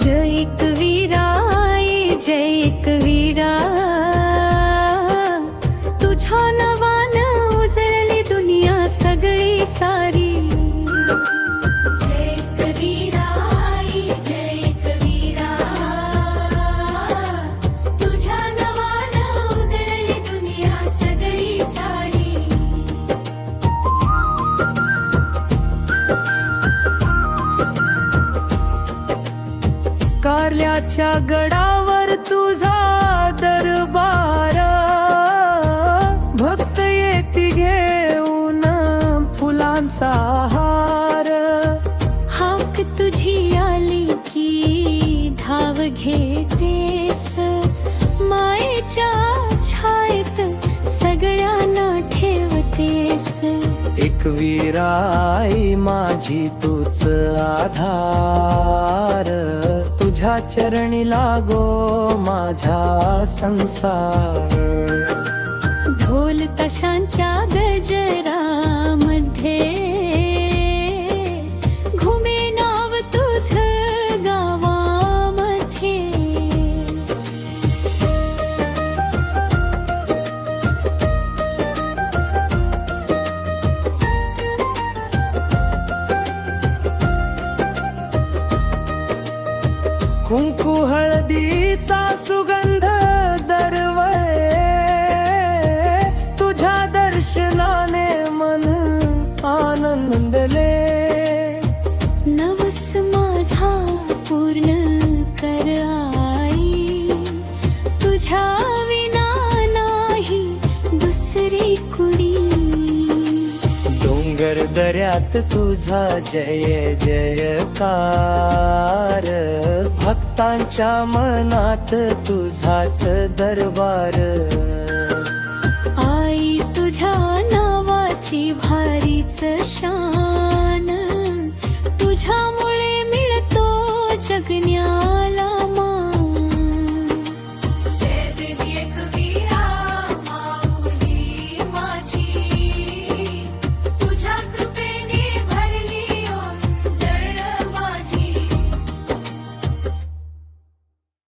जय एकवीरा जय एकवीरा, तुझ्या नावानं उजळली दुनिया सगळी सारी। जय एकवीरा जय एकवीरा, तुझ्या नावानं उजळली दुनिया सगळी सारी। कारल्याच्या गडावर तुझा दरबार, भक्त येती घेऊन फुलांचा हार। हाक तुझी आली की धाव घेतेस, मायेच्या छायेत सगळ्यांना ठेवतेस। एकवीराई माझी तूच आधार, तुझ्या चरणी लागो माझा संसार। ढोल ताशांच्या गजरामध्ये घुमे नाव तुझं गावामध्ये। कुंकू हळदीचा सुगंध दरवळे, तुझ्या दर्शनाने मन आनंदले। नवस माझा पूर्ण कर आई, तुझ्या विना नाही दुसरी कुणी। डोंगर दऱ्यात तुझा जय जयकार, भक्तांच्या मनात तुझाच दरबार।